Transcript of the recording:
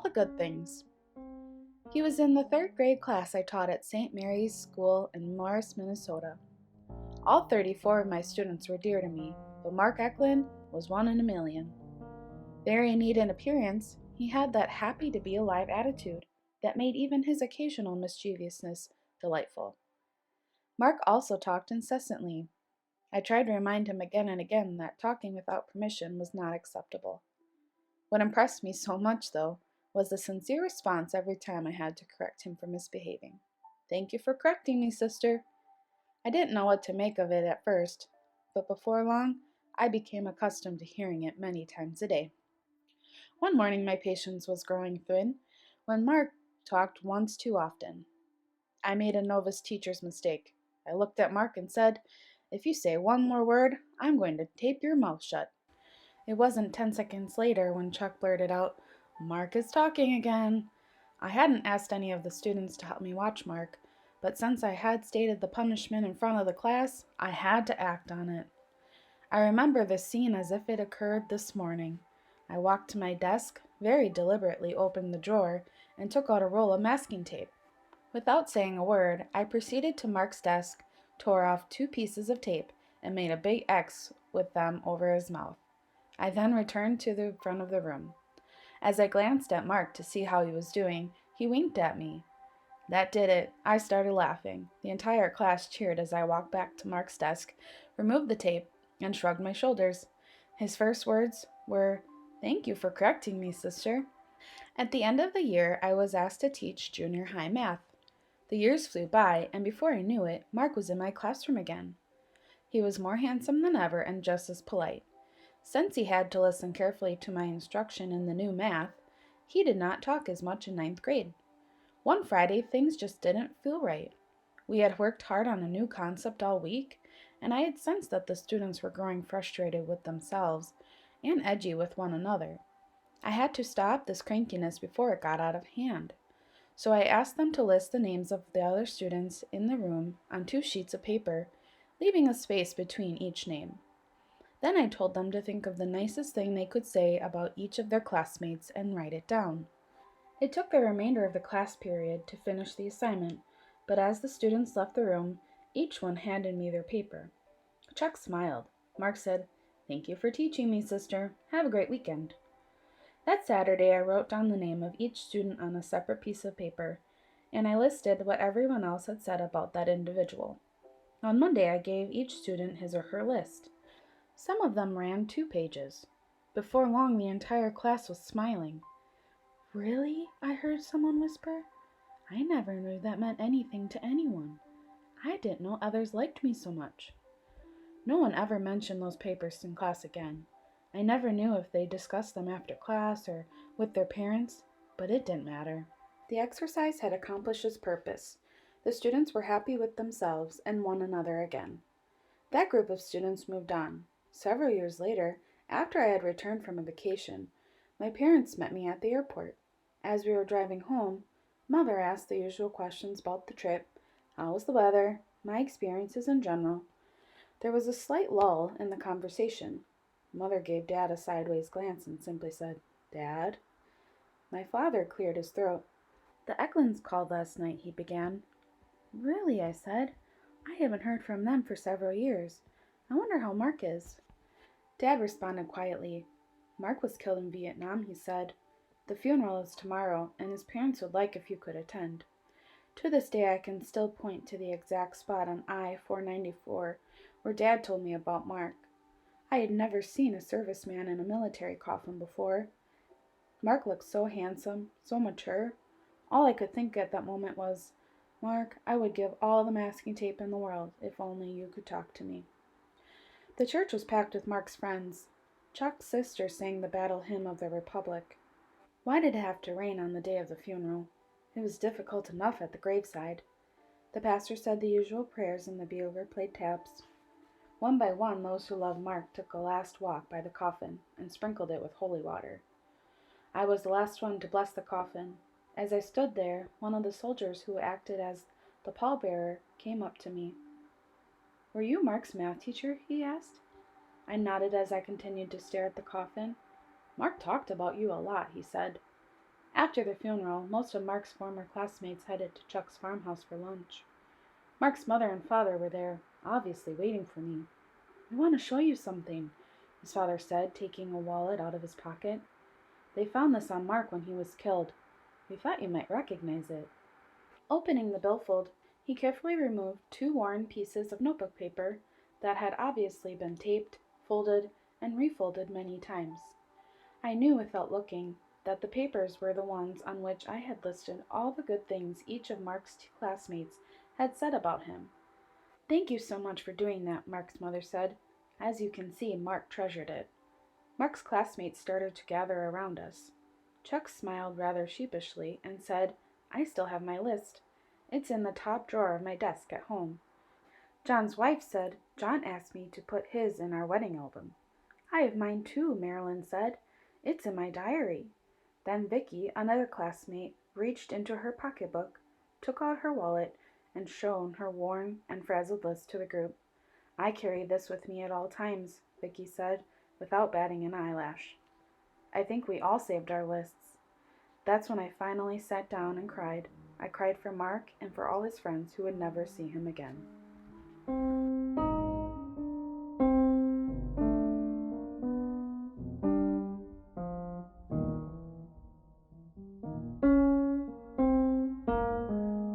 all the good things. He was in the third grade class I taught at St. Mary's School in Morris, Minnesota. All 34 of my students were dear to me, but Mark Eklund was one in a million. Very neat in appearance, he had that happy to be alive attitude that made even his occasional mischievousness delightful. Mark also talked incessantly. I tried to remind him again and again that talking without permission was not acceptable. What impressed me so much, though, was the sincere response every time I had to correct him for misbehaving. "Thank you for correcting me, sister." I didn't know what to make of it at first, but before long, I became accustomed to hearing it many times a day. One morning my patience was growing thin when Mark talked once too often. I made a novice teacher's mistake. I looked at Mark and said, "If you say one more word, I'm going to tape your mouth shut." It wasn't 10 seconds later when Chuck blurted out, "Mark is talking again." I hadn't asked any of the students to help me watch Mark, but since I had stated the punishment in front of the class, I had to act on it. I remember this scene as if it occurred this morning. I walked to my desk, very deliberately opened the drawer, and took out a roll of masking tape. Without saying a word, I proceeded to Mark's desk, tore off 2 pieces of tape, and made a big X with them over his mouth. I then returned to the front of the room. As I glanced at Mark to see how he was doing, he winked at me. That did it. I started laughing. The entire class cheered as I walked back to Mark's desk, removed the tape, and shrugged my shoulders. His first words were, "Thank you for correcting me, sister." At the end of the year, I was asked to teach junior high math. The years flew by, and before I knew it, Mark was in my classroom again. He was more handsome than ever and just as polite. Since he had to listen carefully to my instruction in the new math, he did not talk as much in ninth grade. One Friday, things just didn't feel right. We had worked hard on a new concept all week, and I had sensed that the students were growing frustrated with themselves and edgy with one another. I had to stop this crankiness before it got out of hand. So I asked them to list the names of the other students in the room on 2 sheets of paper, leaving a space between each name. Then I told them to think of the nicest thing they could say about each of their classmates and write it down. It took the remainder of the class period to finish the assignment, but as the students left the room, each one handed me their paper. Chuck smiled. Mark said, "Thank you for teaching me, sister. Have a great weekend." That Saturday, I wrote down the name of each student on a separate piece of paper, and I listed what everyone else had said about that individual. On Monday, I gave each student his or her list. Some of them ran 2 pages. Before long, the entire class was smiling. "Really?" I heard someone whisper. "I never knew that meant anything to anyone. I didn't know others liked me so much." No one ever mentioned those papers in class again. I never knew if they discussed them after class or with their parents, but it didn't matter. The exercise had accomplished its purpose. The students were happy with themselves and one another again. That group of students moved on. Several years later, after I had returned from a vacation, my parents met me at the airport. As we were driving home, Mother asked the usual questions about the trip, how was the weather, my experiences in general. There was a slight lull in the conversation. Mother gave Dad a sideways glance and simply said, "Dad?" My father cleared his throat. "The Eklunds called last night," he began. "Really?" I said. "I haven't heard from them for several years. I wonder how Mark is." Dad responded quietly. "Mark was killed in Vietnam," he said. "The funeral is tomorrow, and his parents would like if you could attend." To this day I can still point to the exact spot on I-494 where Dad told me about Mark. I had never seen a serviceman in a military coffin before. Mark looked so handsome, so mature. All I could think at that moment was, "Mark, I would give all the masking tape in the world if only you could talk to me." The church was packed with Mark's friends. Chuck's sister sang the battle hymn of the Republic. Why did it have to rain on the day of the funeral? It was difficult enough at the graveside. The pastor said the usual prayers and the bugler played taps. One by one, those who loved Mark took a last walk by the coffin and sprinkled it with holy water. I was the last one to bless the coffin. As I stood there, one of the soldiers who acted as the pallbearer came up to me. "Were you Mark's math teacher?" he asked. I nodded as I continued to stare at the coffin. "Mark talked about you a lot," he said. After the funeral, most of Mark's former classmates headed to Chuck's farmhouse for lunch. Mark's mother and father were there, obviously waiting for me. "I want to show you something," his father said, taking a wallet out of his pocket. "They found this on Mark when he was killed. We thought you might recognize it." Opening the billfold, he carefully removed two worn pieces of notebook paper that had obviously been taped, folded, and refolded many times. I knew without looking that the papers were the ones on which I had listed all the good things each of Mark's two classmates had said about him. "Thank you so much for doing that," Mark's mother said. As you can see, Mark treasured it. Mark's classmates started to gather around us. Chuck smiled rather sheepishly and said, "I still have my list. It's in the top drawer of my desk at home." John's wife said, "John asked me to put his in our wedding album." "I have mine too," Marilyn said. "It's in my diary." Then Vicky, another classmate, reached into her pocketbook, took out her wallet, and shown her worn and frazzled list to the group. "I carry this with me at all times," Vicky said, without batting an eyelash. I think we all saved our lists. That's when I finally sat down and cried. I cried for Mark and for all his friends who would never see him again.